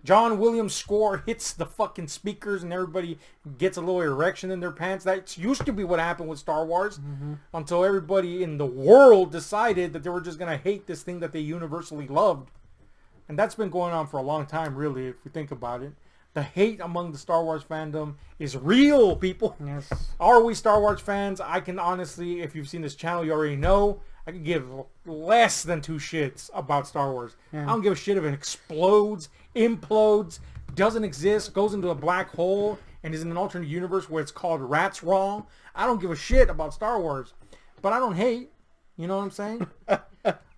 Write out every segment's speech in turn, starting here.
John Williams' score hits the fucking speakers and everybody gets a little erection in their pants. That used to be what happened with Star Wars until everybody in the world decided that they were just going to hate this thing that they universally loved. And that's been going on for a long time, really, if you think about it. The hate among the Star Wars fandom is real, people. Yes. Are we Star Wars fans? I can honestly, if you've seen this channel, you already know, I can give less than 2 shits about Star Wars. Yeah. I don't give a shit if it explodes, implodes, doesn't exist, goes into a black hole, and is in an alternate universe where it's called Rats Wrong. I don't give a shit about Star Wars. But I don't hate. You know what I'm saying?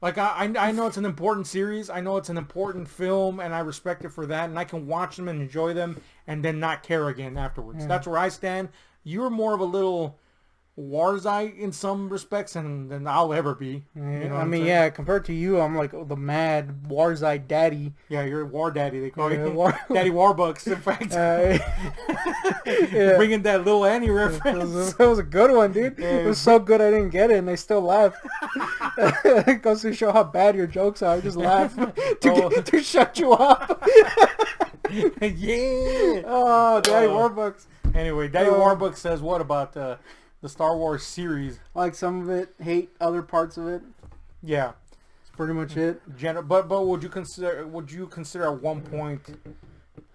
Like, I know it's an important series. I know it's an important film, and I respect it for that. And I can watch them and enjoy them and then not care again afterwards. Yeah. That's where I stand. You're more of a little Warzite in some respects than I'll ever be. Yeah, You know what I I'm mean, saying? yeah, compared to you, I'm like the mad Warzite daddy. Yeah, you're a war daddy. They call Yeah, you war- Daddy Warbucks, in fact. Yeah. Bringing that little Annie reference. That was a good one, dude. Yeah. It was so good I didn't get it, and they still laugh. It goes to show how bad your jokes are. Just laugh to shut you up. Yeah. Oh, Daddy Oh. Warbucks. Anyway, Daddy Warbucks says what about the Star Wars series? Like some of it, hate other parts of it. Yeah. That's pretty much it. But would you consider at one point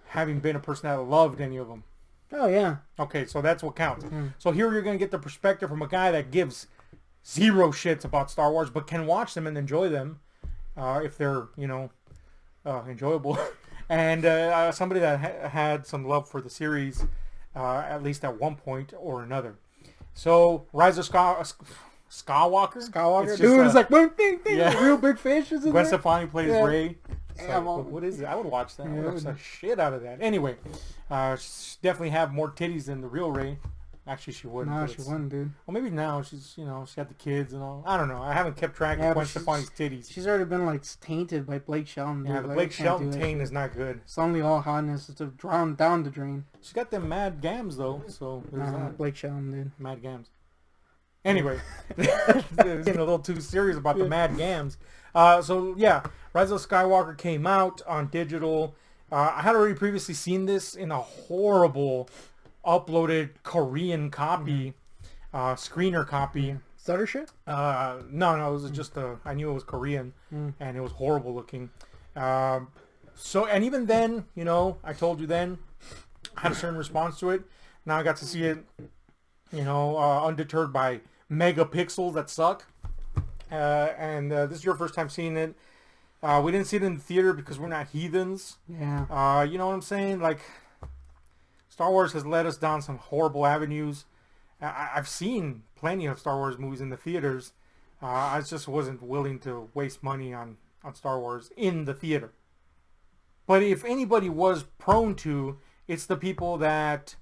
having been a person that loved any of them? Oh yeah. Okay, so that's what counts. Mm. So here you're going to get the perspective from a guy that gives 0 shits about Star Wars, but can watch them and enjoy them if they're, enjoyable. And somebody that had some love for the series, at least at one point or another. So, Rise of Skywalker? Skywalker. It's Dude, just, it's like one thing. yeah. Real big fish is in Gwen there. Stefani plays Yeah. Rey. It's Yeah, like, well- what is it? I would watch that. I Yeah, would watch the shit out of that. Anyway, she definitely have more titties than the real Rey. Actually, she wouldn't. Nah, but she it's- wouldn't, dude. Well, maybe now she's, she got the kids and all. I don't know. I haven't kept track Yeah, of Gwen but she's- Stefani's titties. She's already been like tainted by Blake Shelton. Yeah, Dude. the Like, Blake I can't Shelton do that taint shit. is not good. It's only all hotness. It's to drown down the drain. She's got them mad gams though, so there's Nah, that. Blake Shelton, dude. Mad gams. Anyway, getting a little too serious about the mad gams. So yeah, Rise of Skywalker came out on digital. I had already previously seen this in a horrible uploaded Korean copy, screener copy. Stutter shit? No, it was just I knew it was Korean, and it was horrible looking. So, and even then, I told you then, I had a certain response to it. Now I got to see it, undeterred by megapixels that suck. And this is your first time seeing it. We didn't see it in the theater because we're not heathens. Yeah. You know what I'm saying? Like, Star Wars has led us down some horrible avenues. I've seen plenty of Star Wars movies in the theaters. I just wasn't willing to waste money on Star Wars in the theater. But if anybody was prone to, it's the people that,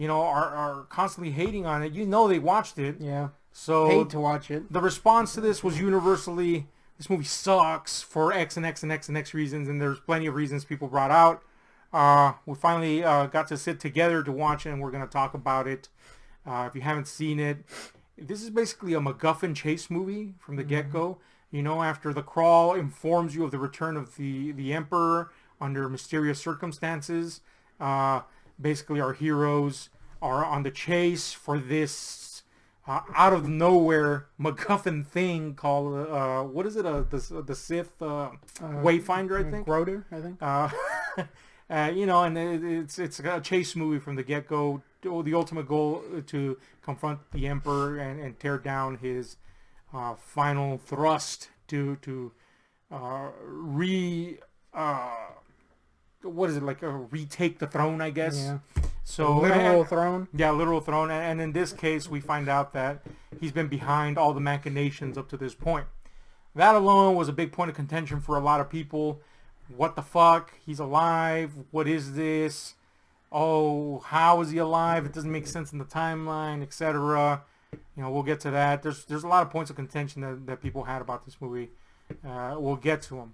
are constantly hating on it. They watched it. Yeah. So Paid to watch it. the response to this was universally, this movie sucks for X and X and X and X reasons, and there's plenty of reasons people brought out. We finally got to sit together to watch it, and we're going to talk about it. If you haven't seen it, this is basically a MacGuffin chase movie from the get-go. After the crawl informs you of the return of the Emperor under mysterious circumstances, basically our heroes are on the chase for this out of nowhere MacGuffin thing called what is it? The Sith Wayfinder, I think. Groder, I think. And it's a chase movie from the get-go. The ultimate goal to confront the Emperor and tear down his final thrust to retake the throne, I guess. Yeah. So Literal throne. Yeah, literal throne. And in this case, we find out that he's been behind all the machinations up to this point. That alone was a big point of contention for a lot of people. What the fuck? He's alive. What is this? Oh, how is he alive? It doesn't make sense in the timeline, etc. We'll get to that. There's a lot of points of contention that people had about this movie. We'll get to them.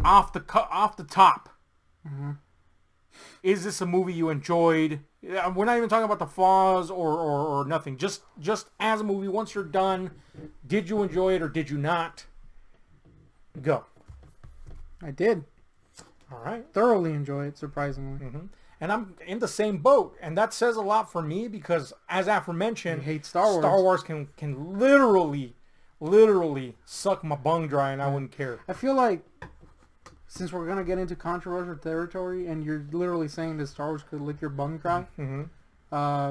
Off the top. Mm-hmm. Is this a movie you enjoyed? We're not even talking about the flaws or nothing. Just as a movie, once you're done, did you enjoy it or did you not? Go. I did. All right. Thoroughly enjoy it, surprisingly. And I'm in the same boat, and that says a lot for me because, as aforementioned, You hate Star Wars. Star Wars can literally suck my bung dry, and I wouldn't care. I feel like, since we're gonna get into controversial territory, and you're literally saying that Star Wars could lick your bung dry,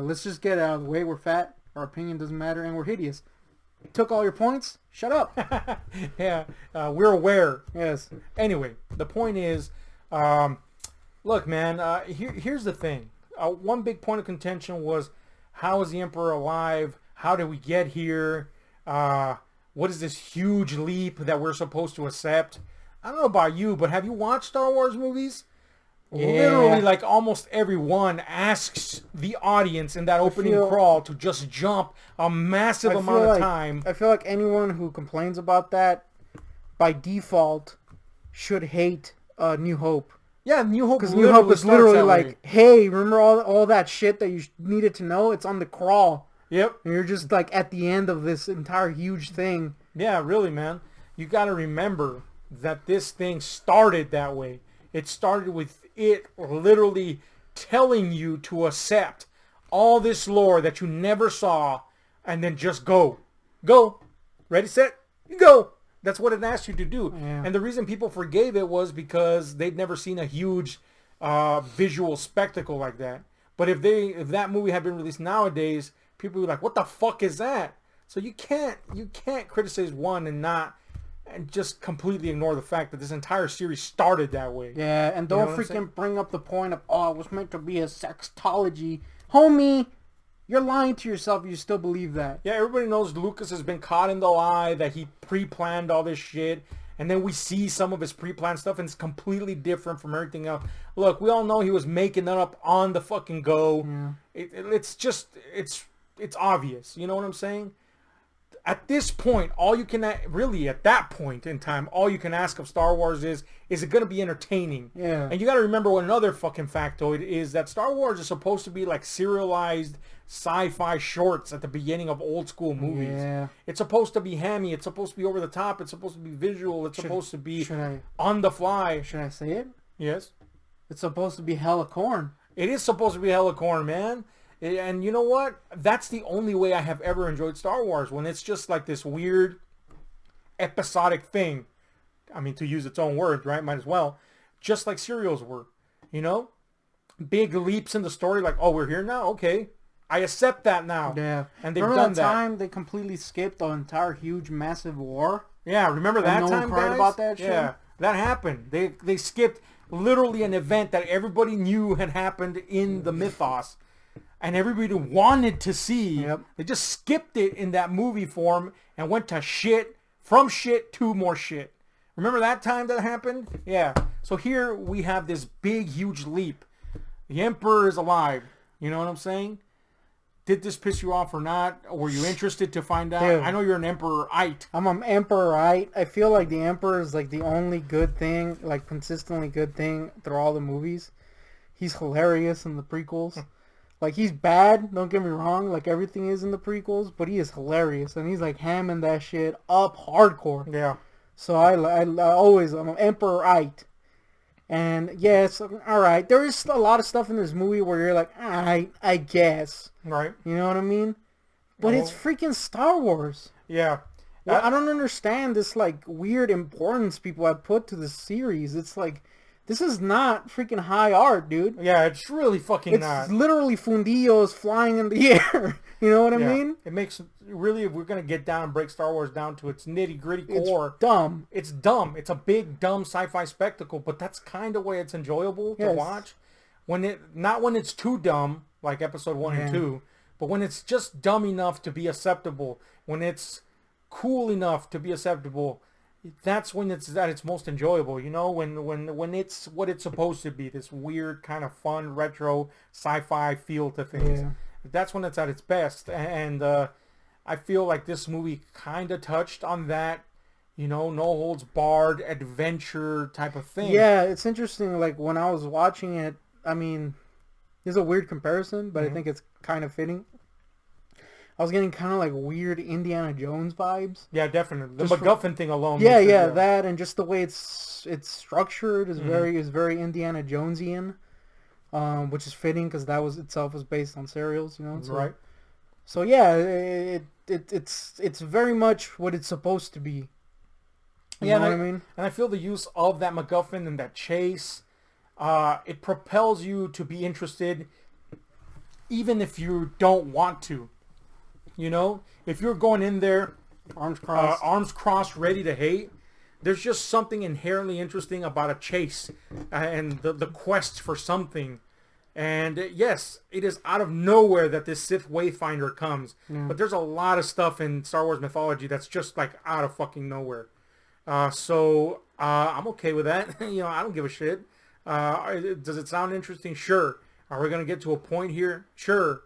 let's just get it out of the way. We're fat, our opinion doesn't matter, and we're hideous. Took all your points. Shut up. Yeah, we're aware. Yes. Anyway, the point is, look, man. Here's the thing. One big point of contention was, how is the Emperor alive? How did we get here? What is this huge leap that we're supposed to accept? I don't know about you, but have you watched Star Wars movies? Yeah. Literally, like, almost everyone asks the audience in that opening crawl to just jump a massive amount of time. I feel like anyone who complains about that, by default, should hate New Hope. Yeah, New Hope. Because New Hope is literally like, hey, remember all that shit that you needed to know? It's on the crawl. Yep. And you're just like at the end of this entire huge thing. Yeah, really, man. You got to remember that this thing started that way. It started with it literally telling you to accept all this lore that you never saw and then just go. Go. Ready, set, go. That's what it asked you to do. Yeah. And the reason people forgave it was because they'd never seen a huge visual spectacle like that. But if that movie had been released nowadays, people would be like, what the fuck is that? So you can't criticize one and just completely ignore the fact that this entire series started that way. Yeah, and don't freaking bring up the point of, oh, it was meant to be a sextology. Homie, you're lying to yourself if you still believe that. Yeah, everybody knows Lucas has been caught in the lie, that he pre-planned all this shit. And then we see some of his pre-planned stuff, and it's completely different from everything else. Look, we all know he was making that up on the fucking go. Yeah. It's obvious. You know what I'm saying? At this point, at that point in time, all you can ask of Star Wars is it going to be entertaining? Yeah. And you got to remember what another fucking factoid is, that Star Wars is supposed to be like serialized sci-fi shorts at the beginning of old school movies. Yeah. It's supposed to be hammy. It's supposed to be over the top. It's supposed to be visual. It's supposed to be on the fly. Should I say it? Yes. It's supposed to be hella corn. It is supposed to be hella corn, man. And you know what? That's the only way I have ever enjoyed Star Wars, when it's just like this weird episodic thing. I mean, to use its own words, right? Might as well. Just like serials were, you know? Big leaps in the story, like, oh, we're here now? Okay. I accept that now. Yeah. And they've remember done that time they completely skipped the entire huge, massive war? Yeah, remember that no time, one cried guys? about that shit? Yeah, that happened. They skipped literally an event that everybody knew had happened in the mythos. And everybody wanted to see. Yep. They just skipped it in that movie form and went to shit, from shit to more shit. Remember that time that happened? Yeah. So here we have this big, huge leap. The Emperor is alive. You know what I'm saying? Did this piss you off or not? Or were you interested to find out? Dude, I know you're an Emperor-ite. I'm an Emperor-ite. I feel like the Emperor is like the only good thing, like consistently good thing through all the movies. He's hilarious in the prequels. Like, he's bad, don't get me wrong, like everything is in the prequels, but he is hilarious, and he's like hamming that shit up hardcore. Yeah. So I'm an Emperor-ite. And yes, alright, there is a lot of stuff in this movie where you're like, alright, I guess. Right. You know what I mean? But it's freaking Star Wars. Yeah. Well, I don't understand this, like, weird importance people have put to this series. It's like, this is not freaking high art, dude. Yeah, it's really fucking not. It's literally fundillos flying in the air. You know what I mean? It makes, really, if we're going to get down and break Star Wars down to its nitty-gritty core. It's dumb. It's dumb. It's a big, dumb sci-fi spectacle, but that's kind of why it's enjoyable to watch. Not when it's too dumb, like episode 1 and 2, but when it's just dumb enough to be acceptable, when it's cool enough to be acceptable, that's when it's at its most enjoyable, you know, when it's what it's supposed to be, this weird kind of fun retro sci-fi feel to things. Yeah. That's when it's at its best. And I feel like this movie kind of touched on that, you know, no holds barred adventure type of thing. Yeah, it's interesting. Like, when I was watching it, I mean, it's a weird comparison, but I think it's kind of fitting. I was getting kind of like weird Indiana Jones vibes. Yeah, definitely. The Just MacGuffin thing alone. Yeah, makes it, yeah, that and just the way it's structured is Mhm. very Indiana Jonesian, which is fitting because that was itself was based on serials, you know. So, Right. so yeah, it's very much what it's supposed to be. You Yeah, know what I mean? and I feel the use of that MacGuffin and that chase, it propels you to be interested, even if you don't want to. You know, if you're going in there, arms crossed, ready to hate, there's just something inherently interesting about a chase and the quest for something. And yes, it is out of nowhere that this Sith Wayfinder comes. Yeah. But there's a lot of stuff in Star Wars mythology that's just like out of fucking nowhere. So I'm okay with that. You know, I don't give a shit. Does it sound interesting? Sure. Are we gonna get to a point here? Sure.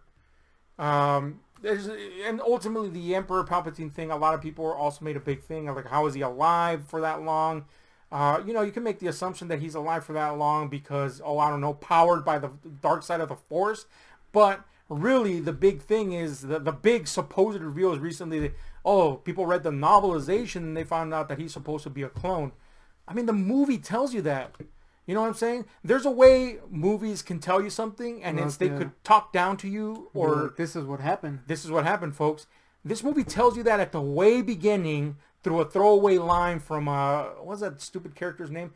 And ultimately the Emperor Palpatine thing, a lot of people also made a big thing of like, how is he alive for that long? You know, you can make the assumption that he's alive for that long because, I don't know, powered by the dark side of the Force. But really, the big thing is, the big supposed reveal is recently that, people read the novelization and they found out that he's supposed to be a clone. I mean, the movie tells you that. You know what I'm saying? There's a way movies can tell you something and they could talk down to you or... Like, this is what happened. This is what happened, folks. This movie tells you that at the way beginning through a throwaway line from, what was that stupid character's name?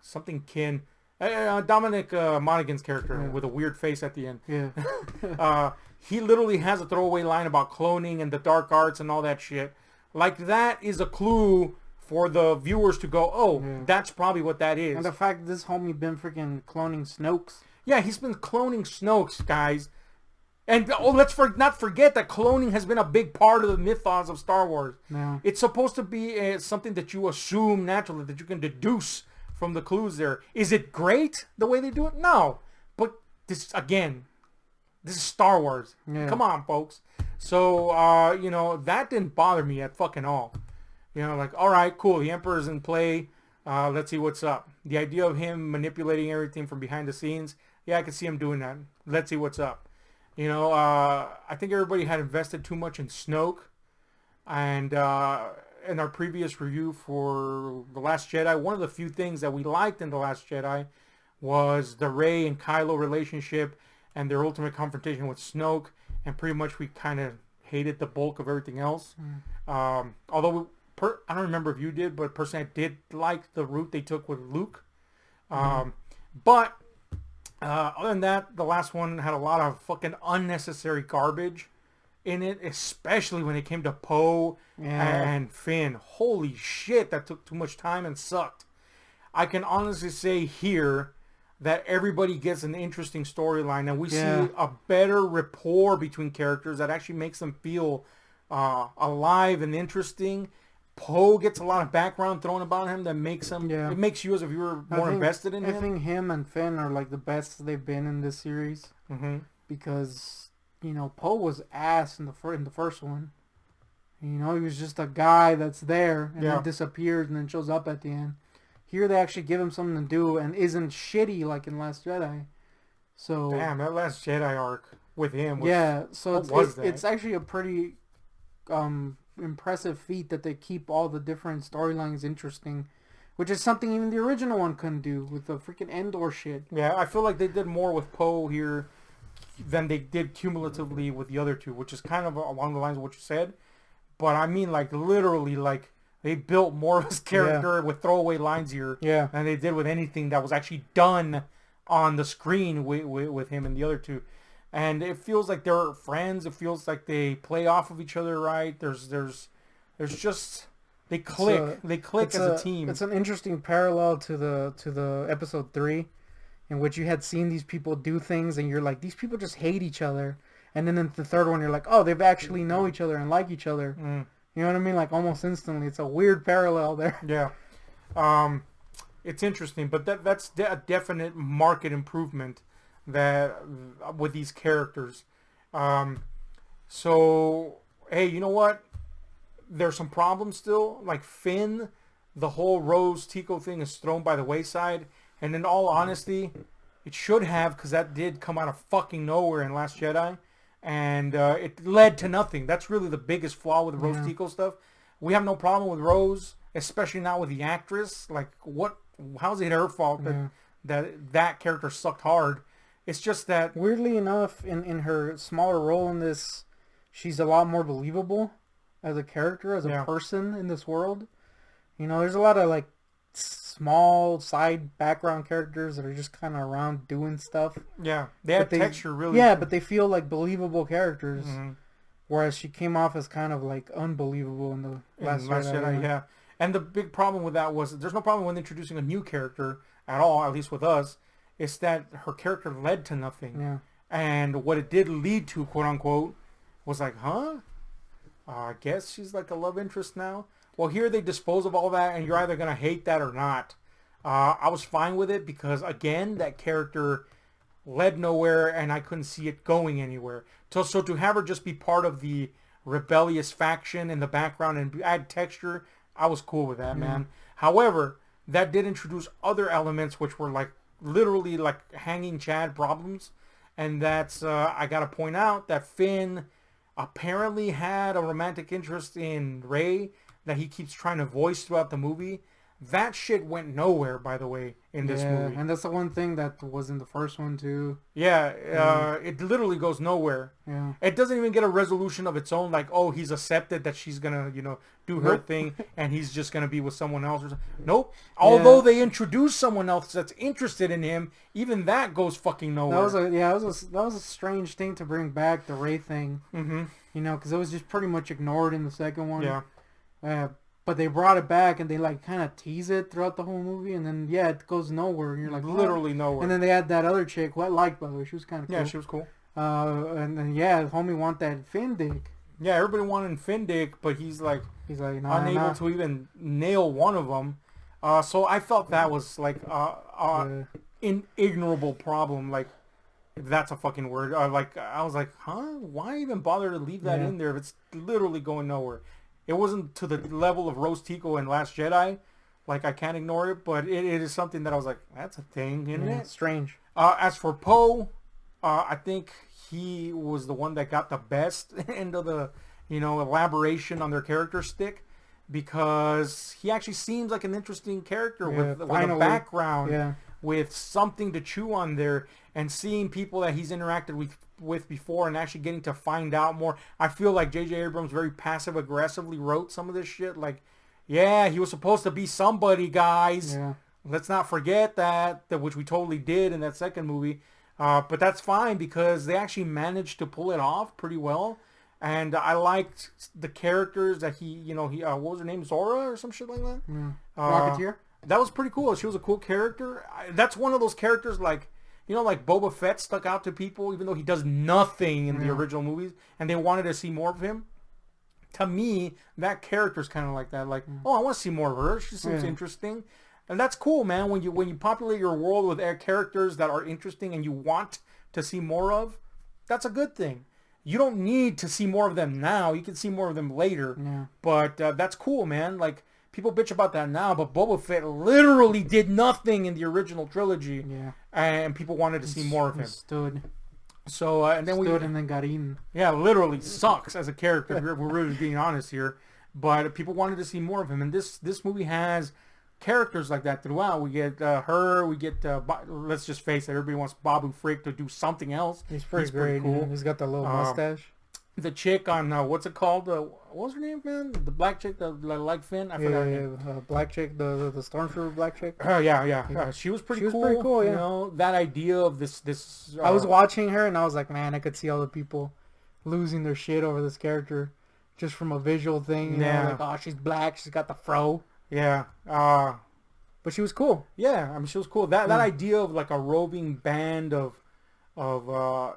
Something Kin. Dominic Monaghan's character with a weird face at the end. Yeah. He literally has a throwaway line about cloning and the dark arts and all that shit. Like, that is a clue for the viewers to go, that's probably what that is. And the fact that this homie been freaking cloning Snokes. Yeah, he's been cloning Snokes, guys. And let's not forget that cloning has been a big part of the mythos of Star Wars. No. It's supposed to be something that you assume naturally, that you can deduce from the clues there. Is it great the way they do it? No. But this is Star Wars. Yeah. Come on, folks. So, that didn't bother me at fucking all. You know, like, all right, cool. The Emperor's in play. Let's see what's up. The idea of him manipulating everything from behind the scenes, yeah, I can see him doing that. Let's see what's up. You know, I think everybody had invested too much in Snoke. And in our previous review for The Last Jedi, one of the few things that we liked in The Last Jedi was the Rey and Kylo relationship and their ultimate confrontation with Snoke. And pretty much we kind of hated the bulk of everything else. Although I don't remember if you did, but personally I did like the route they took with Luke. But other than that, the last one had a lot of fucking unnecessary garbage in it, especially when it came to Poe and Finn. Holy shit, that took too much time and sucked. I can honestly say here that everybody gets an interesting storyline and we see a better rapport between characters that actually makes them feel alive and interesting. Poe gets a lot of background thrown about him that makes him, it makes you as a viewer more invested in him. I think him and Finn are like the best they've been in this series. Because, you know, Poe was ass in the first one. You know, he was just a guy that's there and then disappears and then shows up at the end. Here they actually give him something to do and isn't shitty like in Last Jedi. So damn, that Last Jedi arc with him was, so it's actually a pretty impressive feat that they keep all the different storylines interesting, which is something even the original one couldn't do with the freaking Endor shit. Yeah, I feel like they did more with Poe here than they did cumulatively with the other two, which is kind of along the lines of what you said. But I mean, like, literally, like, they built more of his character with throwaway lines here than they did with anything that was actually done on the screen with him and the other two. And it feels like they're friends. It feels like they play off of each other, right? There's just they click. They click as a team. It's an interesting parallel to the episode 3, in which you had seen these people do things, and you're like, these people just hate each other. And then in the third one, you're like, oh, they've actually know each other and like each other. You know what I mean? Like almost instantly. It's a weird parallel there. Yeah. It's interesting, but that's a definite market improvement that with these characters. So, hey, you know what? There's some problems still. Like Finn, the whole Rose Tico thing is thrown by the wayside. And in all honesty, it should have, because that did come out of fucking nowhere in Last Jedi. and it led to nothing. That's really the biggest flaw with the Rose Tico stuff. We have no problem with Rose, especially not with the actress. Like, what? How's it her fault that character sucked hard? It's just that weirdly enough, in her smaller role in this, she's a lot more believable as a character, as a person in this world. You know, there's a lot of like small side background characters that are just kind of around doing stuff. Yeah, they have texture, really. Yeah, but they feel like believable characters. Mm-hmm. Whereas she came off as kind of like unbelievable in the Last Jedi. Yeah. And the big problem with that was there's no problem with introducing a new character at all, at least with us. It's that her character led to nothing. Yeah. And what it did lead to, quote unquote, was like, huh? I guess she's like a love interest now. Well, here they dispose of all that, and you're either going to hate that or not. I was fine with it because, again, that character led nowhere, and I couldn't see it going anywhere. So to have her just be part of the rebellious faction in the background and add texture, I was cool with that, man. However, that did introduce other elements which were like literally like hanging Chad problems, and that's I got to point out that Finn apparently had a romantic interest in Rey that he keeps trying to voice throughout the movie. That shit went nowhere, by the way, in this movie. And that's the one thing that was in the first one, too. Yeah, it literally goes nowhere. Yeah. It doesn't even get a resolution of its own, like, oh, he's accepted that she's going to, do her thing, and he's just going to be with someone else. Or something. Nope. Although they introduce someone else that's interested in him, even that goes fucking nowhere. That was a strange thing to bring back, the Rey thing. Mm-hmm. Because it was just pretty much ignored in the second one. Yeah. But they brought it back, and they like kind of tease it throughout the whole movie, and then it goes nowhere. And you're like, literally nowhere. And then they had that other chick, who I liked, by the way. She was kind of cool. Yeah, she was cool. And then homie want that Finn dick. Yeah, everybody wanted Finn dick, but he's like unable to even nail one of them. So I felt that was like an ignorable problem. Like, if that's a fucking word. Like, I was like, huh? Why even bother to leave that in there if it's literally going nowhere? It wasn't to the level of Rose Tico and Last Jedi. Like, I can't ignore it, but it is something that I was like, that's a thing, isn't it? Strange. As for Poe, I think he was the one that got the best end of the, elaboration on their character stick, because he actually seems like an interesting character with a background, with something to chew on there, and seeing people that he's interacted with before and actually getting to find out more. I feel like J.J. Abrams very passive-aggressively wrote some of this shit. Like, yeah, he was supposed to be somebody, guys. Yeah. Let's not forget that, which we totally did in that second movie. But that's fine because they actually managed to pull it off pretty well. And I liked the characters that he what was her name? Zora or some shit like that? Yeah. Rocketeer? That was pretty cool. She was a cool character. That's one of those characters like Boba Fett stuck out to people, even though he does nothing in the original movies, and they wanted to see more of him. To me, that character's kind of like that. Like, oh, I want to see more of her. She seems interesting. And that's cool, man. When you populate your world with characters that are interesting and you want to see more of, that's a good thing. You don't need to see more of them now. You can see more of them later. Yeah. But that's cool, man. Like, people bitch about that now, but Boba Fett literally did nothing in the original trilogy. Yeah. And people wanted to see more of him. Stood. So, and then and then got eaten. Yeah, literally sucks as a character. We're really being honest here. But people wanted to see more of him. And this movie has characters like that throughout. We get her. We get, let's just face it, everybody wants Babu Frick to do something else. He's pretty great. Cool. He's got the little mustache. The chick on, what's it called? What was her name, man? The black chick, the like Finn? I forgot her name. Black chick, the stormtrooper black chick. Yeah. She was pretty cool. Pretty cool, yeah. That idea of this. I was watching her and I was like, man, I could see all the people losing their shit over this character just from a visual thing. You know, like, oh, she's black, she's got the fro. Yeah. But she was cool. Yeah, I mean, she was cool. That idea of like a roving band of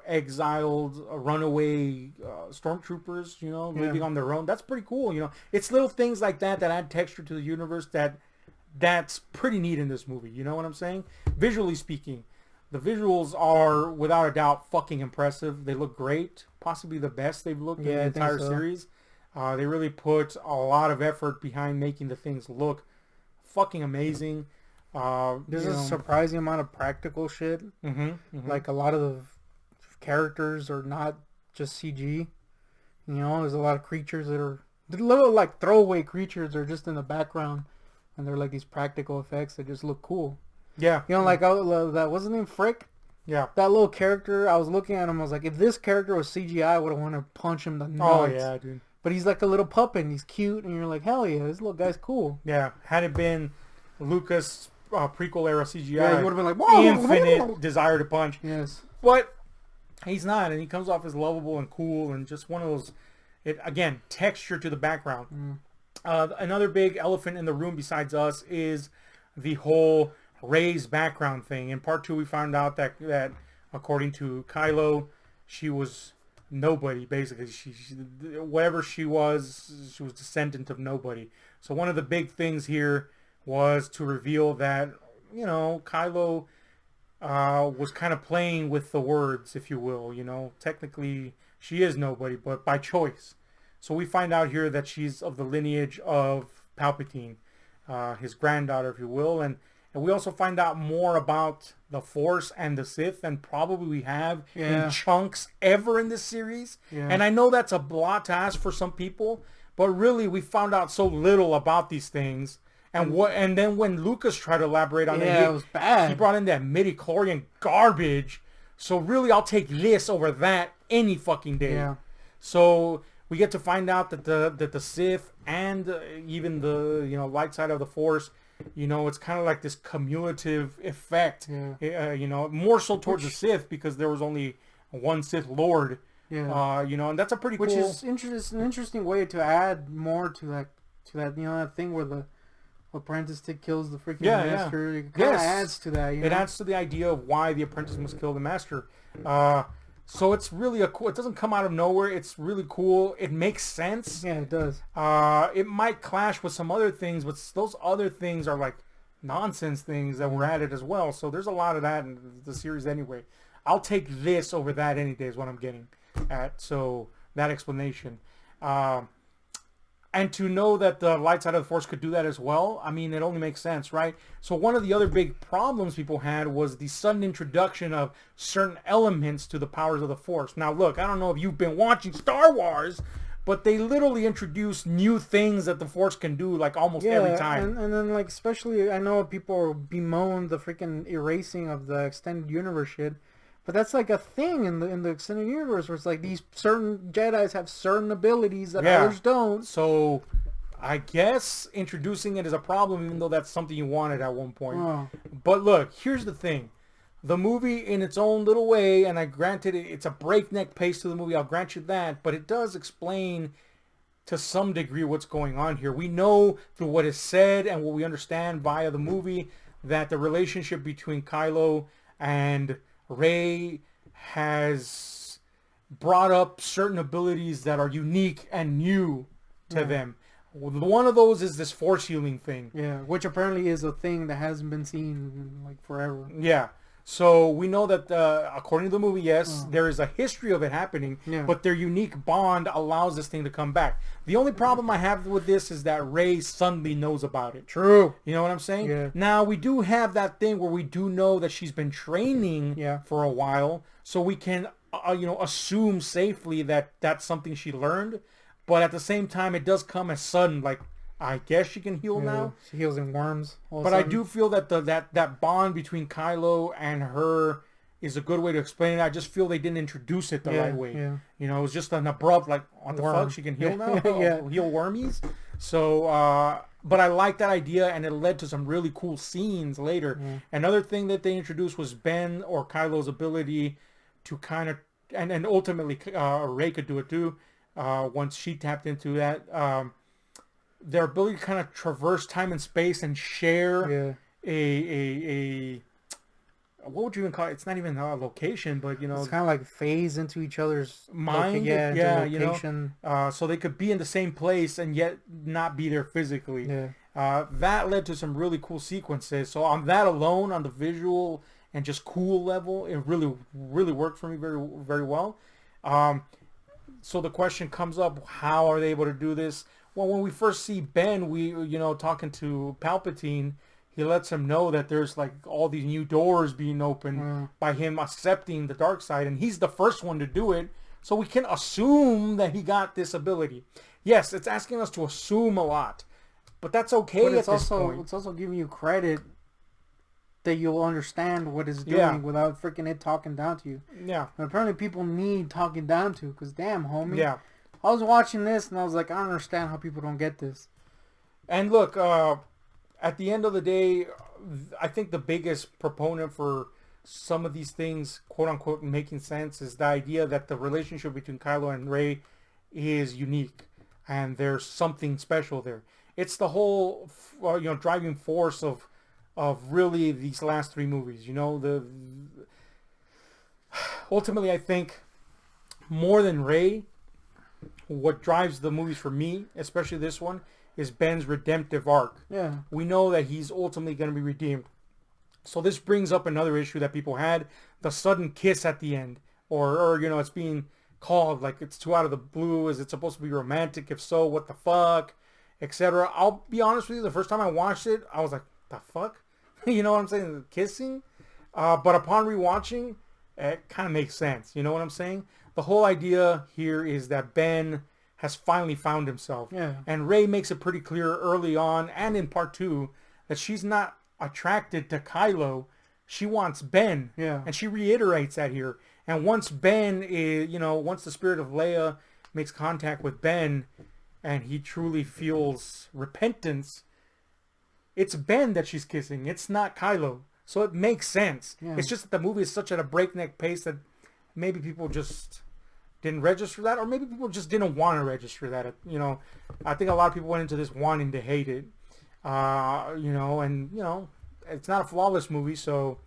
exiled, runaway stormtroopers, living on their own. That's pretty cool. It's little things like that add texture to the universe that's pretty neat in this movie. You know what I'm saying? Visually speaking, the visuals are without a doubt fucking impressive. They look great, possibly the best they've looked in the entire series. They really put a lot of effort behind making the things look fucking amazing. There's a surprising amount of practical shit. Mm-hmm. Like, a lot of the characters are not just CG. You know, there's a lot of creatures that are little like throwaway creatures are just in the background, and they're like these practical effects that just look cool. Yeah. You know, like that what's his name, Frick? Yeah. That little character, I was looking at him, I was like, if this character was CGI, I would have wanted to punch him the nuts. Oh yeah, dude. But he's like a little puppet, and he's cute, and you're like, hell yeah, this little guy's cool. Yeah. Had it been Lucas prequel era CGI, Yeah, you would have been like, whoa, infinite desire to punch. Yes. But he's not, and he comes off as lovable and cool, and just one of those. It again, texture to the background. Another big elephant in the room besides us is the whole Rey's background thing. In part 2, we found out that according to Kylo, she was nobody, basically. She whatever she was descendant of nobody. So one of the big things here was to reveal that, you know, Kylo was kind of playing with the words, if you will. You know, technically she is nobody, but by choice. So we find out here that she's of the lineage of Palpatine, his granddaughter, if you will, and we also find out more about the Force and the Sith than probably we have in chunks ever in this series. Yeah. And I know that's a lot to ask for some people, but really we found out so little about these things. And then when Lucas tried to elaborate on it was bad. He brought in that midi-chlorian garbage. So really, I'll take this over that any fucking day. Yeah. So we get to find out that the Sith and even the light side of the Force, it's kind of like this cumulative effect. Yeah. More so towards the Sith because there was only one Sith Lord. Yeah. And that's a pretty cool. Which is an interesting way to add more to that that thing where the apprentice kills the freaking master. Yeah. It kind of adds to that. It adds to the idea of why the apprentice must kill the master. So it's really it doesn't come out of nowhere. It's really cool. It makes sense. Yeah, it does. It might clash with some other things, but those other things are like nonsense things that were added as well. So there's a lot of that in the series anyway. I'll take this over that any day is what I'm getting at. So that explanation. And to know that the light side of the Force could do that as well, I mean, it only makes sense, right? So one of the other big problems people had was the sudden introduction of certain elements to the powers of the Force. Now, look, I don't know if you've been watching Star Wars, but they literally introduce new things that the Force can do, like, almost every time. And then, like, especially, I know people bemoan the freaking erasing of the extended universe shit. But that's like a thing in the extended universe where it's like these certain Jedis have certain abilities that others don't. So I guess introducing it is a problem, even though that's something you wanted at one point. Oh. But look, here's the thing. The movie in its own little way, and I granted it's a breakneck pace to the movie, I'll grant you that, but it does explain to some degree what's going on here. We know through what is said and what we understand via the movie that the relationship between Kylo and Rey has brought up certain abilities that are unique and new to them. One of those is this force healing thing. Yeah, which apparently is a thing that hasn't been seen in like forever. Yeah. So we know that according to the movie, there is a history of it happening, but their unique bond allows this thing to come back. The only problem I have with this is that Rey suddenly knows about it. True. You know what I'm saying? Yeah. Now, we do have that thing where we do know that she's been training for a while, so we can, assume safely that that's something she learned. But at the same time, it does come as sudden, like, I guess she can heal now. She heals in worms. But I do feel that that bond between Kylo and her is a good way to explain it. I just feel they didn't introduce it the right way. Yeah. It was just an abrupt, like, what the fuck? She can heal now? Heal wormies? So, but I like that idea, and it led to some really cool scenes later. Another thing that they introduced was Ben or Kylo's ability to kind of, and ultimately Rey could do it too, once she tapped into that, their ability to kind of traverse time and space and share a what would you even call it? It's not even a location, but it's kind of like phase into each other's mind. Location. So they could be in the same place and yet not be there physically. That led to some really cool sequences. So on that alone, on the visual and just cool level, it really worked for me very, very well. So the question comes up: how are they able to do this? Well, when we first see Ben, talking to Palpatine, he lets him know that there's like all these new doors being opened by him accepting the dark side, and he's the first one to do it. So we can assume that he got this ability. Yes, it's asking us to assume a lot. But that's okay But at this point. It's also giving you credit that you'll understand what it's doing without freaking it talking down to you. Yeah. And apparently people need talking down to, because damn, homie. Yeah. I was watching this and I was like, I don't understand how people don't get this. And look, at the end of the day, I think the biggest proponent for some of these things, quote unquote, making sense is the idea that the relationship between Kylo and Rey is unique and there's something special there. It's the whole, driving force of really these last three movies. Ultimately, I think more than Rey, what drives the movies for me, especially this one, is Ben's redemptive arc. Yeah. We know that he's ultimately going to be redeemed. So this brings up another issue that people had, the sudden kiss at the end. Or it's being called like it's too out of the blue. Is it supposed to be romantic? If so, what the fuck? Etc. I'll be honest with you, the first time I watched it, I was like, the fuck? You know what I'm saying? Kissing? But upon rewatching, it kind of makes sense. You know what I'm saying? The whole idea here is that Ben has finally found himself. Yeah. And Rey makes it pretty clear early on and in part 2 that she's not attracted to Kylo. She wants Ben. Yeah. And she reiterates that here. And once Ben is, once the spirit of Leia makes contact with Ben and he truly feels repentance, it's Ben that she's kissing. It's not Kylo. So it makes sense. Yeah. It's just that the movie is such at a breakneck pace that maybe people just didn't register that, or maybe people just didn't want to register that. I think a lot of people went into this wanting to hate it. It's not a flawless movie, so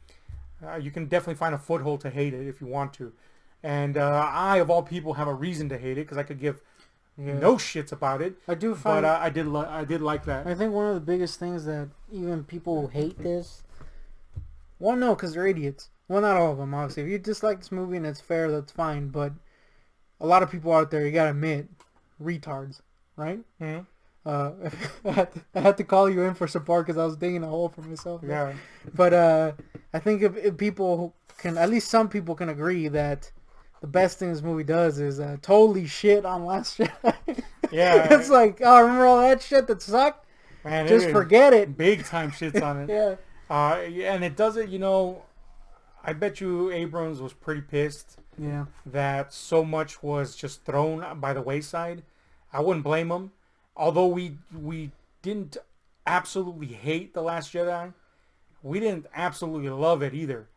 you can definitely find a foothold to hate it if you want to. And I, of all people, have a reason to hate it because I could give no shits about it. I do find, but I did like that. I think one of the biggest things that even people who hate this, well, no, because they're idiots. Well, not all of them, obviously. If you dislike this movie and it's fair, that's fine. But a lot of people out there, you gotta admit, retards, right? Mm-hmm. I had to call you in for support because I was digging a hole for myself. Yeah. But I think if people can, at least some people can agree that the best thing this movie does is totally shit on Last Jedi. Yeah. It's like, oh, remember all that shit that sucked? Man, just forget it. Big time shits on it. Yeah. And it does it, I bet you Abrams was pretty pissed. Yeah. That so much was just thrown by the wayside. I wouldn't blame him. Although we didn't absolutely hate The Last Jedi, we didn't absolutely love it either.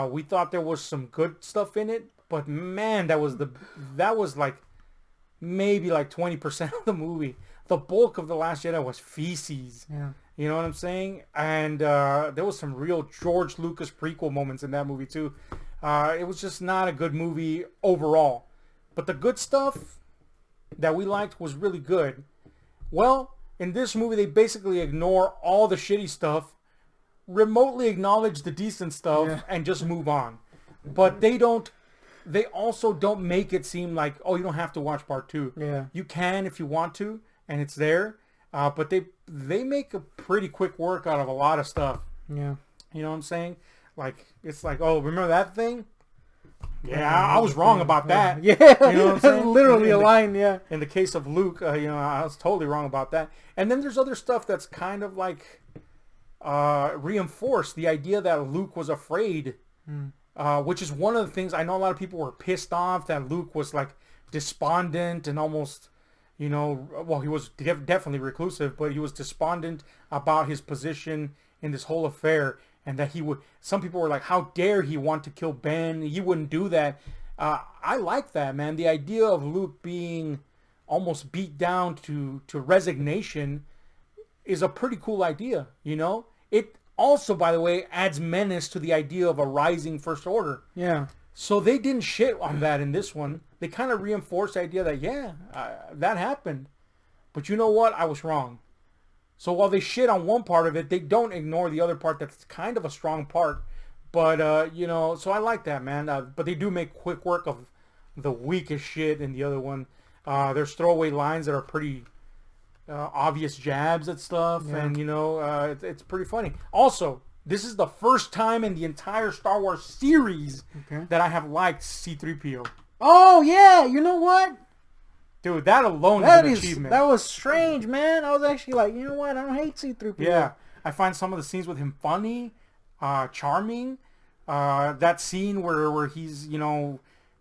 We thought there was some good stuff in it, but man, that was like maybe like 20% of the movie. The bulk of The Last Jedi was feces. Yeah. You know what I'm saying? And there was some real George Lucas prequel moments in that movie too. It was just not a good movie overall. But the good stuff that we liked was really good. Well, in this movie, they basically ignore all the shitty stuff, remotely acknowledge the decent stuff, and just move on. But they also don't make it seem like, oh, you don't have to watch part 2. Yeah. You can if you want to, and it's there. But they make a pretty quick work out of a lot of stuff. Yeah. You know what I'm saying? Like, it's like, oh, remember that thing? Yeah, I was wrong about that. Yeah. You know what I'm saying? Literally a line, yeah. In the case of Luke, I was totally wrong about that. And then there's other stuff that's kind of like reinforced the idea that Luke was afraid, which is one of the things I know a lot of people were pissed off that Luke was like despondent and almost, he was definitely reclusive, but he was despondent about his position in this whole affair. And that some people were like, how dare he want to kill Ben? He wouldn't do that. I like that, man. The idea of Luke being almost beat down to resignation is a pretty cool idea, It also, by the way, adds menace to the idea of a rising First Order. Yeah. So they didn't shit on that in this one. They kind of reinforced the idea that, that happened. But you know what? I was wrong. So while they shit on one part of it, they don't ignore the other part that's kind of a strong part. But, so I like that, man. But they do make quick work of the weakest shit in the other one. There's throwaway lines that are pretty obvious jabs at stuff. Yeah. And, it's pretty funny. Also, this is the first time in the entire Star Wars series that I have liked C-3PO. Oh yeah, you know what? Dude, that alone That is an is achievement. that was strange, man. I was actually like, you know what? I don't hate C-3PO. Yeah, I find some of the scenes with him funny, charming. That scene where he's,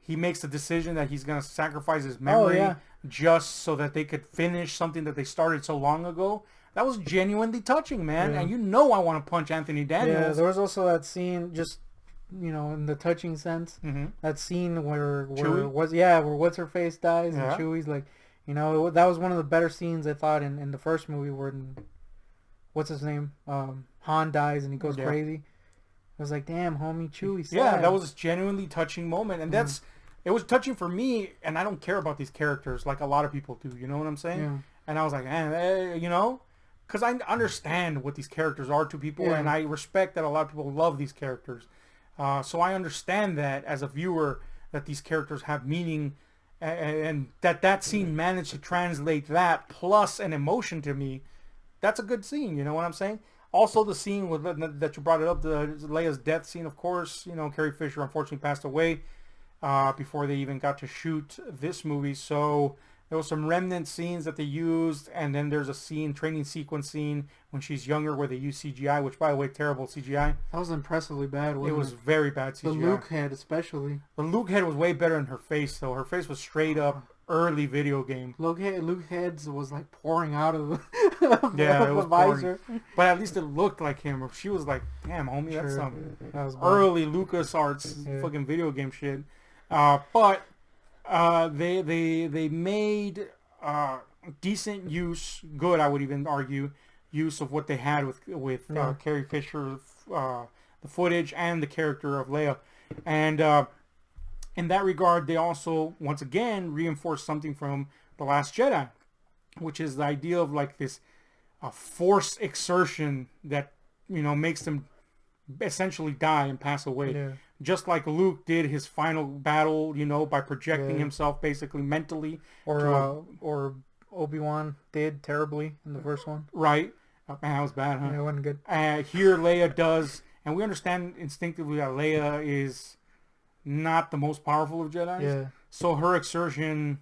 he makes the decision that he's gonna sacrifice his Oh memory yeah, just so that they could finish something that they started so long ago. That was genuinely touching, man. Yeah. And I want to punch Anthony yeah. Daniels. There was also that scene, just in the touching sense. Mm-hmm. That scene where Chewie? where what's her face dies Yeah. and Chewie's like, that was one of the better scenes I thought in the first movie where what's his name, Han dies and he goes Yeah. crazy. I was like, damn, homie, Chewie. Sad. Yeah, that was a genuinely touching moment, and it was touching for me. And I don't care about these characters like a lot of people do. You know what I'm saying? Yeah. And I was like, because I understand what these characters are to people, Yeah. and I respect that a lot of people love these characters. So I understand that as a viewer that these characters have meaning, and that scene managed to translate that plus an emotion to me. That's a good scene. You know what I'm saying? Also, the scene that you brought it up, the Leia's death scene, of course. Carrie Fisher unfortunately passed away before they even got to shoot this movie. So there was some remnant scenes that they used, and then there's a training sequence scene when she's younger where they use CGI, which, by the way, terrible CGI. That was impressively bad. It was very bad CGI. The Luke head, especially. The Luke head was way better than her face, though. Her face was straight up early video game. Luke heads was like pouring out of the, Yeah, of it the was visor. But at least it looked like him. She was like, damn, homie, that's Sure. some That was bad. early LucasArts fucking video game shit. But they made decent use, good I would even argue, use of what they had with Carrie Fisher, the footage and the character of Leia, and in that regard, they also once again reinforced something from The Last Jedi, which is the idea of like this force exertion that makes them essentially die and pass away. Yeah. Just like Luke did his final battle, by projecting Yeah. himself basically mentally. Or Obi-Wan did terribly in the first one. Right. Man, that was bad, huh? Yeah, it wasn't good. Here Leia does, and we understand instinctively that Leia is not the most powerful of Jedi. Yeah. So her exertion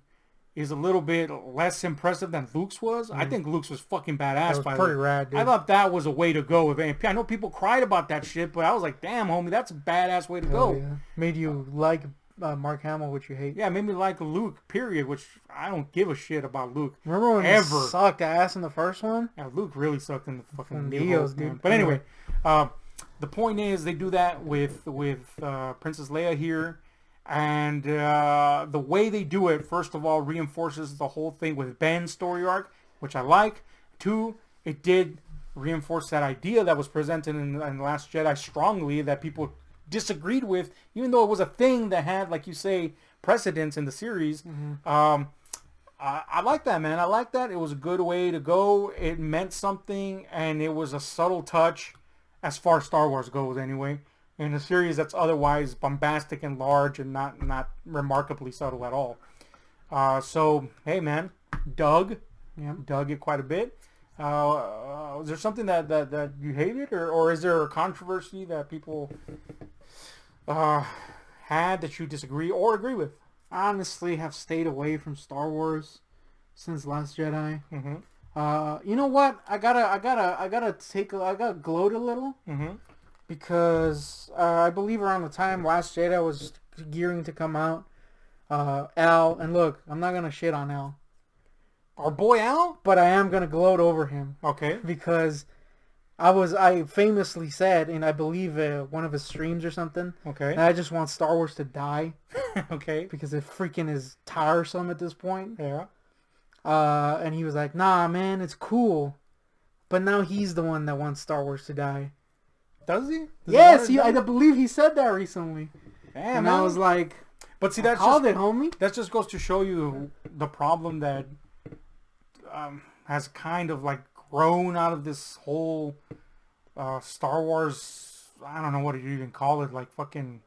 is a little bit less impressive than Luke's was. I think Luke's was fucking badass. That was by pretty the way. rad, dude. I thought that was a way to go. I know people cried about that shit, but I was like, damn, homie, that's a badass way to go. Yeah. Made you like Mark Hamill, which you hate. Yeah, it made me like Luke, period, which I don't give a shit about Luke. Remember when he sucked ass in the first one? Yeah, Luke really sucked in the fucking New Neos, Hope, man. dude. But anyway, the point is they do that with Princess Leia here. And the way they do it, first of all, reinforces the whole thing with Ben's story arc, which I like. Two, it did reinforce that idea that was presented in The Last Jedi strongly that people disagreed with, even though it was a thing that had, like you say, precedence in the series. Mm-hmm. I like that, man. I like that. It was a good way to go. It meant something, and it was a subtle touch as far as Star Wars goes anyway. In a series that's otherwise bombastic and large and not remarkably subtle at all. So, hey, man, dug it quite a bit. Is there something that you hated, or is there a controversy that people had that you disagree or agree with? I honestly have stayed away from Star Wars since Last Jedi. Mm-hmm. You know what? I gotta gloat a little. Mm-hmm. Because I believe around the time Last Jedi was gearing to come out, Al, and look, I'm not gonna shit on Al, Our boy Al? but I am gonna gloat over him Okay. because I famously said, and I believe one of his streams or something, Okay. that I just want Star Wars to die Okay. because it freaking is tiresome at this point. Yeah. And he was like, nah, man, it's cool. But now he's the one that wants Star Wars to die. Does he? Yes, I believe he said that recently. Damn, And man. I was like, But see, I called it, homie. that just goes to show you the problem that has kind of like grown out of this whole Star Wars. I don't know what you even call it, like fucking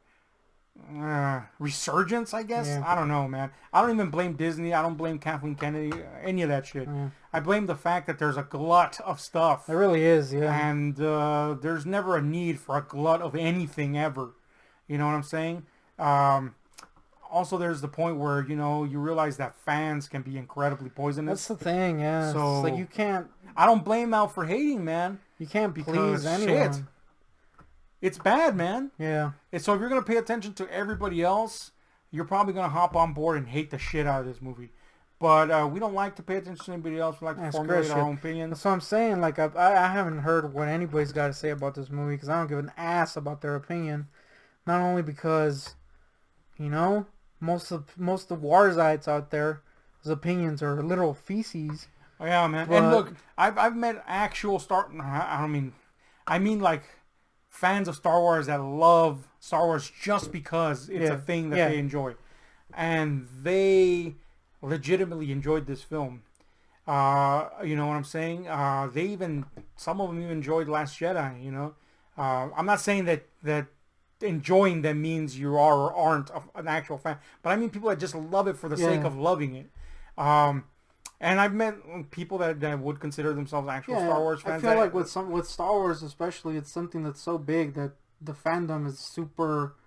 resurgence, I guess. Yeah. I don't know, man. I don't even blame Disney. I don't blame Kathleen Kennedy, any of that shit. Yeah. I blame the fact that there's a glut of stuff. It really is, yeah. And there's never a need for a glut of anything ever. You know what I'm saying? also there's the point where, you know, you realize that fans can be incredibly poisonous. That's the thing, yeah. So It's like you can't I don't blame Al for hating, man. please Because anyone. shit, it's bad, man. Yeah. And so if you're gonna pay attention to everybody else, you're probably gonna hop on board and hate the shit out of this movie. But we don't like to pay attention to anybody else. We like to That's formulate great our shit. own opinions. That's what I'm saying. Like I haven't heard what anybody's got to say about this movie because I don't give an ass about their opinion. Not only because, you know, most of the Warzites out there, his opinions are literal feces. Oh, yeah, man. But, And look, I've met actual I mean like fans of Star Wars that love Star Wars just because it's a thing that they enjoy, and they legitimately enjoyed this film. You know what I'm saying? Some of them even enjoyed Last Jedi. You know, I'm not saying that enjoying them means you are or aren't an actual fan, but I mean people that just love it for the sake of loving it. And I've met people that would consider themselves actual Star Wars fans. I feel like with Star Wars especially, it's something that's so big that the fandom is super,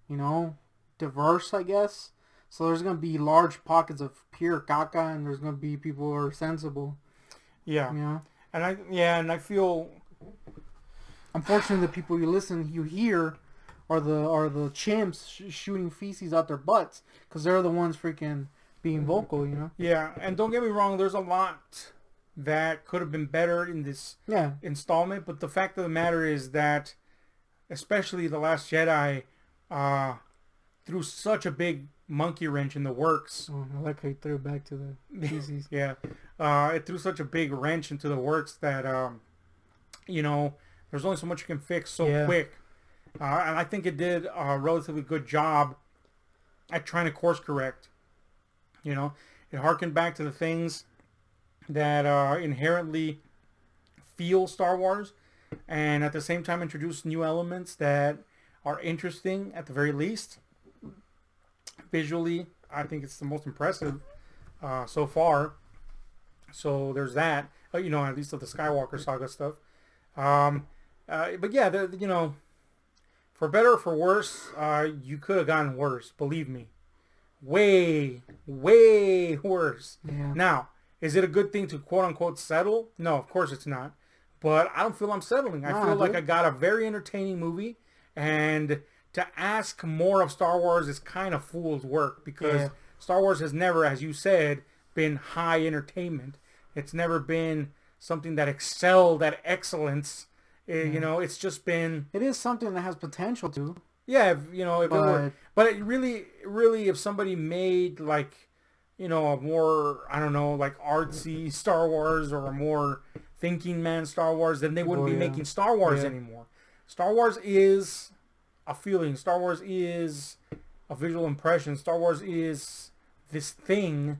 you know, diverse, I guess. So there's going to be large pockets of pure caca, and there's going to be people who are sensible. Yeah. You know? And I feel, unfortunately, the people you hear are the chimps shooting feces out their butts because they're the ones freaking being vocal, you know? Yeah, and don't get me wrong, there's a lot that could have been better in this installment, but the fact of the matter is that, especially The Last Jedi, threw such a big monkey wrench in the works. Oh, I like how you threw it back to the feces. Yeah, it threw such a big wrench into the works that, you know, there's only so much you can fix so quick. And I think it did a relatively good job at trying to course correct. You know, it harkened back to the things that inherently feel Star Wars, and at the same time introduced new elements that are interesting at the very least. Visually, I think it's the most impressive so far. So there's that. You know, at least of the Skywalker saga stuff. But yeah, you know, for better or for worse, you could have gotten worse. Believe me. Way worse. Yeah. Now, is it a good thing to quote unquote settle? No, of course it's not. But I don't feel I'm settling. I feel like I got a very entertaining movie, and to ask more of Star Wars is kind of fool's work because Star Wars has never, as you said, been high entertainment. It's never been something that excelled at excellence. You know, it's just been... It is something that has potential to. Yeah, you know, if it were, but it really, if somebody made like, you know, a more, I don't know, like artsy Star Wars or a more thinking man Star Wars, then they wouldn't be making Star Wars anymore. Star Wars is a feeling. Star Wars is a visual impression. Star Wars is this thing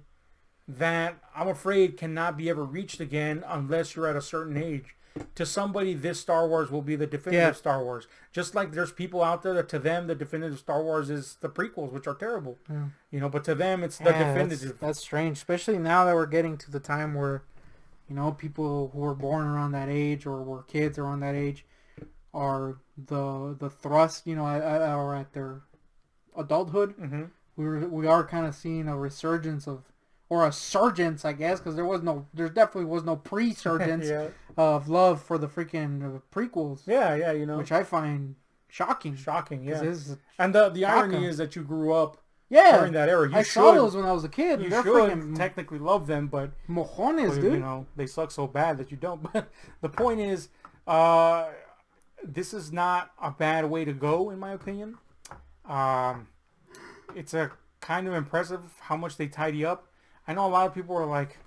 that I'm afraid cannot be ever reached again unless you're at a certain age. To somebody, this Star Wars will be the definitive Star Wars. Just like there's people out there that to them the definitive Star Wars is the prequels, which are terrible. Yeah. You know, but to them it's the definitive. That's strange, especially now that we're getting to the time where, you know, people who were born around that age or were kids around that age are the thrust, you know, or at their adulthood. Mm-hmm. We are kind of seeing a resurgence of, or a surgence, I guess, because there definitely was no pre-surgence of love for the freaking prequels. Yeah, you know, which I find shocking. Yeah. And the irony is that you grew up Yeah, during that era. I saw those when I was a kid. You They're should freaking technically love them, but mojones, dude. You know, they suck so bad that you don't. But the point is, this is not a bad way to go, in my opinion. It's a kind of impressive how much they tidy up. I know a lot of people are like,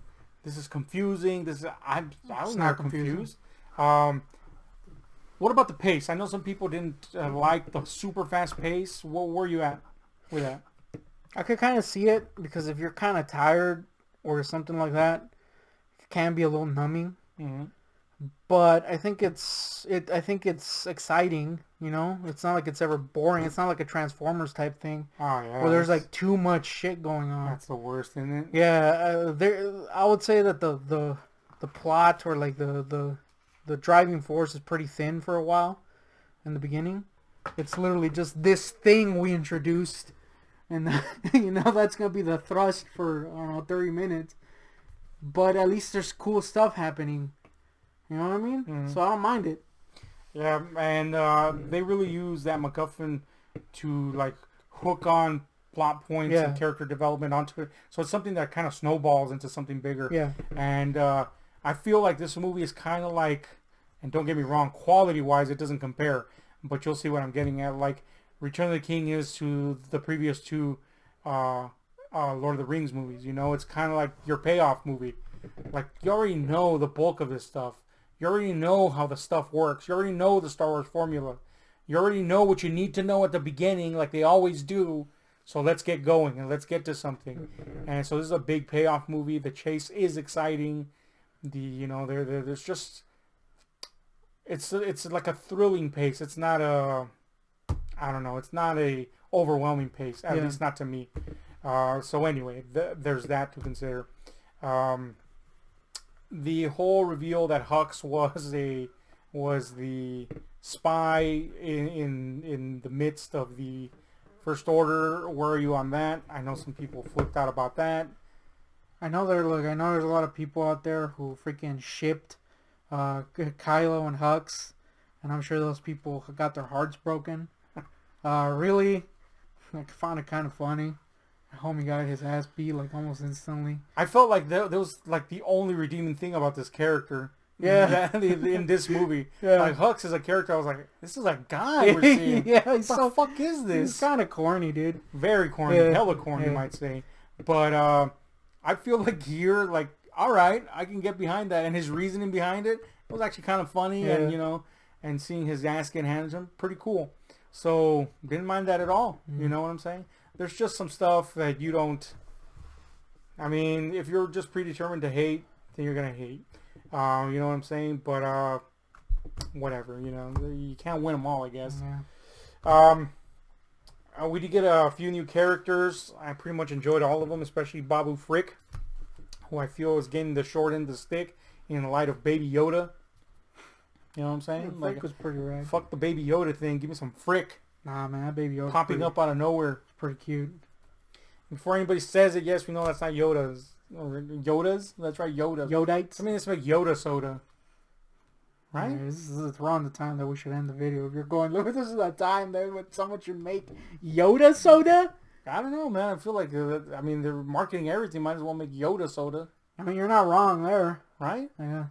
"This is confusing." I was not confused. What about the pace? I know some people didn't like the super fast pace. What were you at with that? I could kind of see it because if you're kind of tired or something like that, it can be a little numbing. Mm-hmm. But I think it's exciting. You know, it's not like it's ever boring. It's not like a Transformers type thing. Oh yeah. Where there's like too much shit going on. That's the worst, isn't it? Yeah, I would say that the plot or like the driving force is pretty thin for a while in the beginning. It's literally just this thing we introduced and that's gonna be the thrust for I don't know 30 minutes. But at least there's cool stuff happening. You know what I mean? Mm-hmm. So I don't mind it. Yeah, and they really use that MacGuffin to like hook on plot points and character development onto it. So it's something that kind of snowballs into something bigger. Yeah. And I feel like this movie is kind of like, and don't get me wrong, quality-wise it doesn't compare, but you'll see what I'm getting at. Like Return of the King is to the previous two Lord of the Rings movies. You know, it's kind of like your payoff movie. Like you already know the bulk of this stuff. You already know how the stuff works. You already know the Star Wars formula. You already know what you need to know at the beginning, like they always do. So let's get going and let's get to something. And so this is a big payoff movie. The chase is exciting. There's just it's like a thrilling pace. It's not a it's not a overwhelming pace. At least not to me. So anyway, there's that to consider. The whole reveal that Hux was the spy in the midst of the First Order. Where are you on that? I know some people flipped out about that. I know there's a lot of people out there who freaking shipped Kylo and Hux, and I'm sure those people got their hearts broken. Really, I found it kind of funny. Homie got his ass beat like almost instantly. I felt like that was like the only redeeming thing about this character. Yeah. In this movie. Yeah. Like Hux is a character I was like, this is a guy we're seeing. Yeah, What the fuck is this? He's kind of corny, dude. Very corny. Yeah. Hella corny, you might say. But I feel like here, like, all right, I can get behind that. And his reasoning behind it was actually kind of funny. Yeah. And, and seeing his ass get handed to him, pretty cool. So, didn't mind that at all. You know what I'm saying? There's just some stuff that you don't... I mean, if you're just predetermined to hate, then you're going to hate. You know what I'm saying? But, whatever, you can't win them all, I guess. Yeah. We did get a few new characters. I pretty much enjoyed all of them, especially Babu Frick, who I feel is getting the short end of the stick in the light of Baby Yoda. You know what I'm saying? Yeah, Frick was pretty rad. Fuck the Baby Yoda thing. Give me some Frick. Nah, man, that Baby Yoda Popping up out of nowhere. It's pretty cute. Before anybody says it, yes, we know that's not Yoda's. Yoda's? That's right, Yoda. Yodites? I mean, it's like Yoda soda. Right? Yeah, this is around the time that we should end the video. If you're going, look, this is the time that when someone should make Yoda soda? I don't know, man. I feel like, they're marketing everything. Might as well make Yoda soda. I mean, you're not wrong there. Right? Yeah.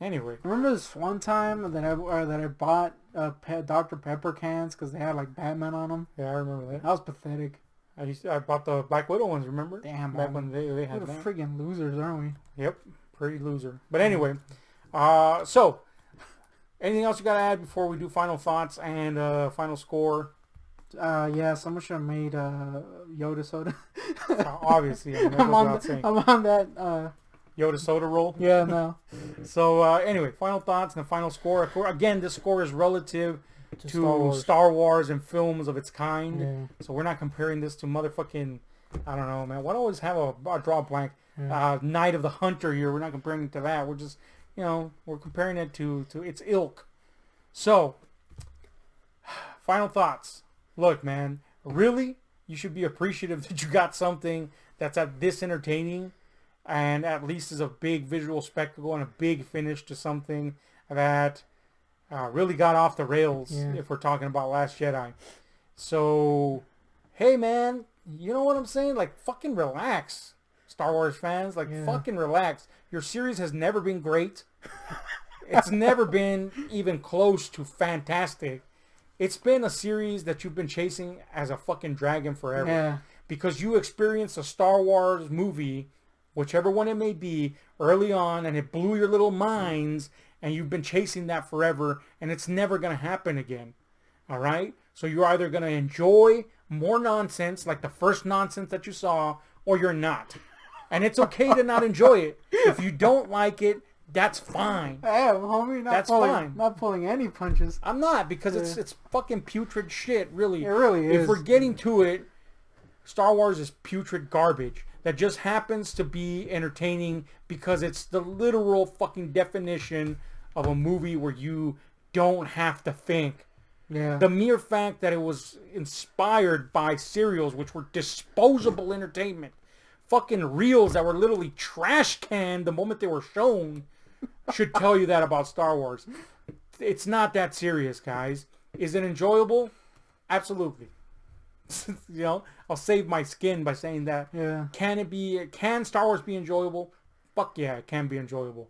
Anyway. Remember this one time that I bought Dr. Pepper cans because they had like Batman on them? Yeah, I remember that. That was pathetic. I bought the Black Widow ones, remember? Damn, Back when they had we're that. freaking losers, aren't we? Yep, pretty loser. But anyway, so anything else you got to add before we do final thoughts and final score? Yeah, someone should have made Yoda soda. Obviously, I mean, that goes without saying. I'm on that. Yoda soda roll. Yeah, no. So anyway, final thoughts and the final score. Again, this score is relative to Star Star Wars and films of its kind. Yeah. So we're not comparing this to motherfucking, I don't know, man. Why do I always have a draw blank? Night of the Hunter here. We're not comparing it to that. We're just, we're comparing it to its ilk. So, final thoughts. Look, man, really, you should be appreciative that you got something that's at this entertaining and at least is a big visual spectacle and a big finish to something that really got off the rails, if we're talking about Last Jedi. So, hey, man, you know what I'm saying? Like, fucking relax, Star Wars fans. Like, fucking relax. Your series has never been great. It's never been even close to fantastic. It's been a series that you've been chasing as a fucking dragon forever. Yeah. Because you experienced a Star Wars movie, whichever one it may be, early on, and it blew your little minds, and you've been chasing that forever, and it's never going to happen again. All right? So you're either going to enjoy more nonsense, like the first nonsense that you saw, or you're not. And it's okay to not enjoy it. If you don't like it, that's fine. Hey, homie, not pulling any punches. I'm not, because it's fucking putrid shit, really. It really is. If we're getting to it, Star Wars is putrid garbage that just happens to be entertaining because it's the literal fucking definition of a movie where you don't have to think. Yeah. The mere fact that it was inspired by serials, which were disposable entertainment, fucking reels that were literally trash canned the moment they were shown, should tell you that about Star Wars. It's not that serious, guys. Is it enjoyable? Absolutely. You know, I'll save my skin by saying that. Yeah. Can Star Wars be enjoyable? Fuck yeah, it can be enjoyable.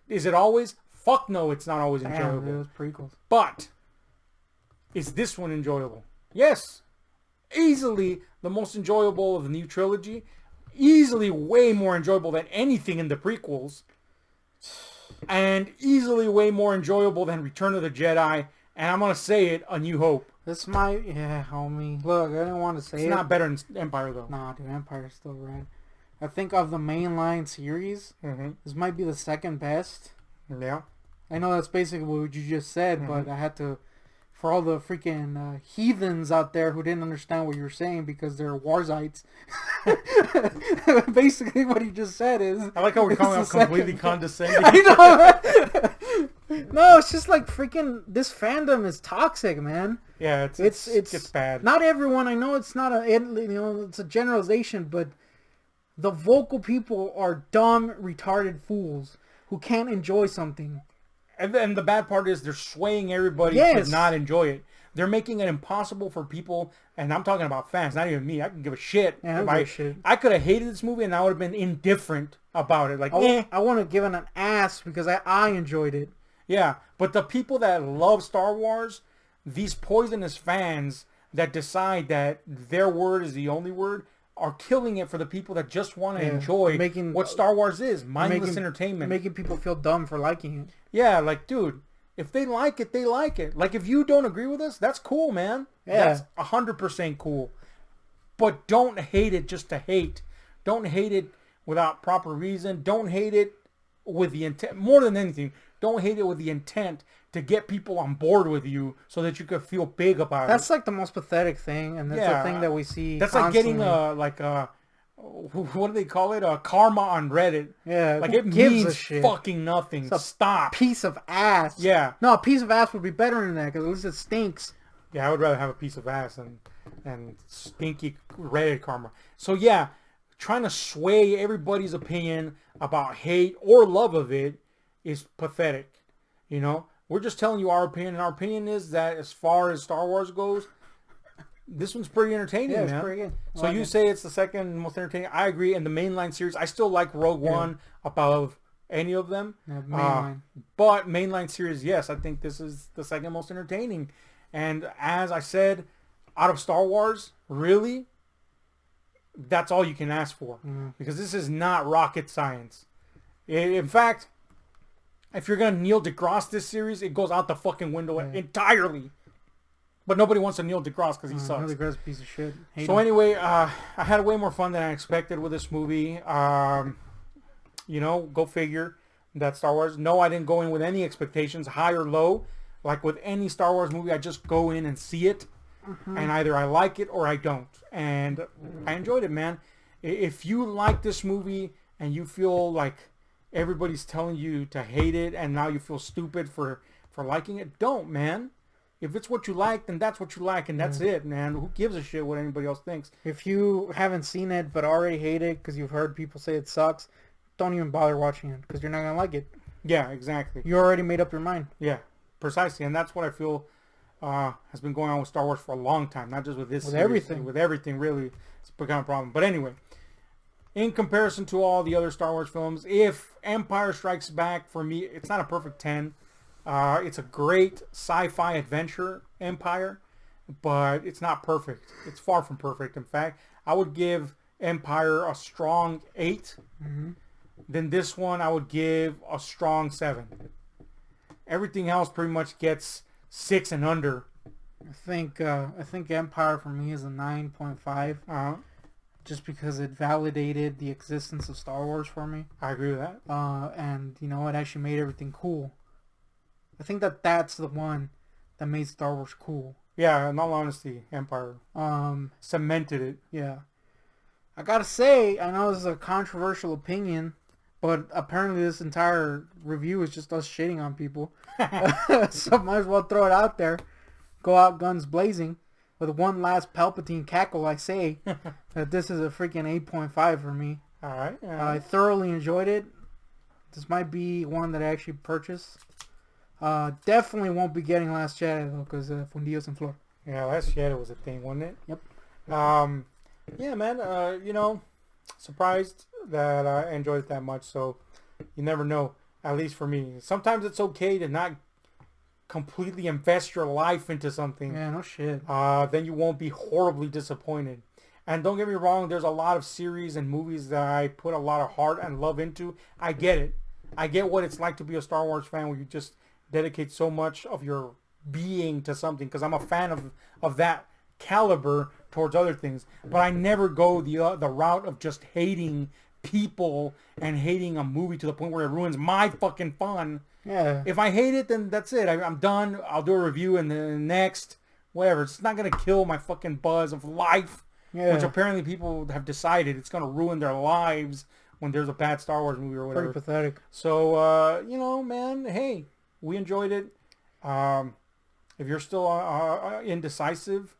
Is it always? Fuck no, it's not always enjoyable. Damn, those prequels. But is this one enjoyable? Yes. Easily the most enjoyable of the new trilogy. Easily way more enjoyable than anything in the prequels. And easily way more enjoyable than Return of the Jedi. And I'm going to say it, A New Hope. Yeah, homie. Look, I didn't want to say It's not better than Empire, though. Nah, dude, Empire's still rad. I think of the mainline series, this might be the second best. Yeah. I know that's basically what you just said, but I had to, for all the freaking heathens out there who didn't understand what you were saying because they're Warzites. Basically, what he just said is. I like how we're calling him completely condescending. I know. No, it's just like freaking. This fandom is toxic, man. Yeah, it's bad. Not everyone. I know it's not it's a generalization, but the vocal people are dumb, retarded fools who can't enjoy something. And the bad part is they're swaying everybody to not enjoy it. They're making it impossible for people, and I'm talking about fans, not even me. I can give a shit. Yeah, I could have hated this movie and I would have been indifferent about it. Like, I want to give it an ass because I enjoyed it. Yeah, but the people that love Star Wars, these poisonous fans that decide that their word is the only word, are killing it for the people that just want to enjoy what Star Wars is, mindless entertainment. Making people feel dumb for liking it. Yeah, like, dude, if they like it, they like it. Like, if you don't agree with us, that's cool, man. Yeah. That's 100% cool. But don't hate it just to hate. Don't hate it without proper reason. Don't hate it with the intent. More than anything, don't hate it with the intent to get people on board with you so that you can feel big about it. That's like the most pathetic thing, and that's the thing that we see That's constantly. like getting what do they call it? Karma on Reddit. Yeah, like it means fucking nothing. Stop. Piece of ass. Yeah. No, a piece of ass would be better than that because at least it stinks. Yeah, I would rather have a piece of ass and stinky Reddit karma. So yeah, trying to sway everybody's opinion about hate or love of it is pathetic. You know, we're just telling you our opinion. And our opinion is that as far as Star Wars goes, this one's pretty entertaining, man. It's pretty good. So you say it's the second most entertaining. I agree. In the mainline series, I still like Rogue One above any of them. Yeah, mainline. But mainline series, yes, I think this is the second most entertaining. And as I said, out of Star Wars, really, that's all you can ask for. Because this is not rocket science. In fact, if you're going to Neil deGrasse this series, it goes out the fucking window entirely. But nobody wants to Neil deGrasse because he sucks. Neil deGrasse, piece of shit. Anyway, I had way more fun than I expected with this movie. You know, go figure. That Star Wars. No, I didn't go in with any expectations, high or low. Like with any Star Wars movie, I just go in and see it. And either I like it or I don't. And I enjoyed it, man. If you like this movie and you feel like everybody's telling you to hate it and now you feel stupid for liking it, don't, man. If it's what you like, then that's what you like, and that's it, man. Who gives a shit what anybody else thinks? If you haven't seen it but already hate it because you've heard people say it sucks, don't even bother watching it because you're not going to like it. Yeah, exactly. You already made up your mind. Yeah, precisely. And that's what I feel has been going on with Star Wars for a long time, not just with this series. Everything. With everything, really. It's become a problem. But anyway, in comparison to all the other Star Wars films, if Empire Strikes Back, for me, it's not a perfect 10. It's a great sci-fi adventure, Empire, but it's not perfect. It's far from perfect. In fact, I would give Empire a strong 8. Then this one, I would give a strong 7. Everything else pretty much gets 6 and under. I think Empire for me is a 9.5. Just because it validated the existence of Star Wars for me. I agree with that. And, you know, it actually made everything cool. I think that's the one that made Star Wars cool. Yeah, in all honesty, Empire cemented it. Yeah. I gotta say, I know this is a controversial opinion, but apparently this entire review is just us shitting on people. So might as well throw it out there. go out guns blazing. With one last Palpatine cackle, I say that this is a freaking 8.5 for me. All right. I thoroughly enjoyed it. This might be one that I actually purchase. Definitely won't be getting Last Jedi though, because Fundidos en Flor. Yeah, Last Jedi was a thing, wasn't it? Yep. Yeah, man. You know, surprised that I enjoyed it that much. So you never know. At least for me, sometimes it's okay to not completely invest your life into something. Yeah, no shit. Then you won't be horribly disappointed. And don't get me wrong, there's a lot of series and movies that I put a lot of heart and love into. I get it. I get what it's like to be a Star Wars fan where you just dedicate so much of your being to something, because I'm a fan of that caliber towards other things. But I never go the route of just hating people and hating a movie to the point where it ruins my fucking fun. Yeah. If I hate it, then that's it. I'm done. I'll do a review and then next, whatever. It's not going to kill my fucking buzz of life, which apparently people have decided it's going to ruin their lives when there's a bad Star Wars movie or whatever. Pretty pathetic. So, you know, man, hey, we enjoyed it. If you're still indecisive,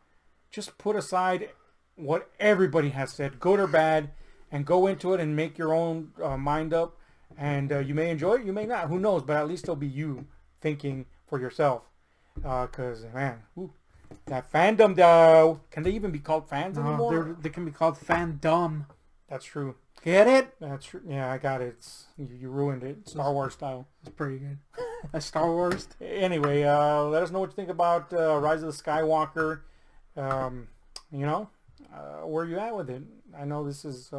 just put aside what everybody has said, good or bad, and go into it and make your own mind up. And you may enjoy it, you may not. Who knows? But at least it'll be you thinking for yourself. Because, man, that fandom, though. Can they even be called fans anymore? They can be called fandom. That's true. Get it? That's true. Yeah, I got it. You ruined it. Star Wars style. It's pretty good. That's Star Wars. Anyway, let us know what you think about Rise of the Skywalker. You know, where you at with it? I know this is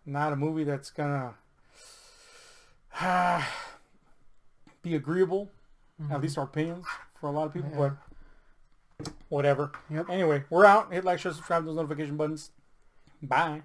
not a movie that's gonna be agreeable, at least our opinions, for a lot of people, but whatever. Yep. Anyway, we're out. Hit like, share, subscribe, those notification buttons. Bye.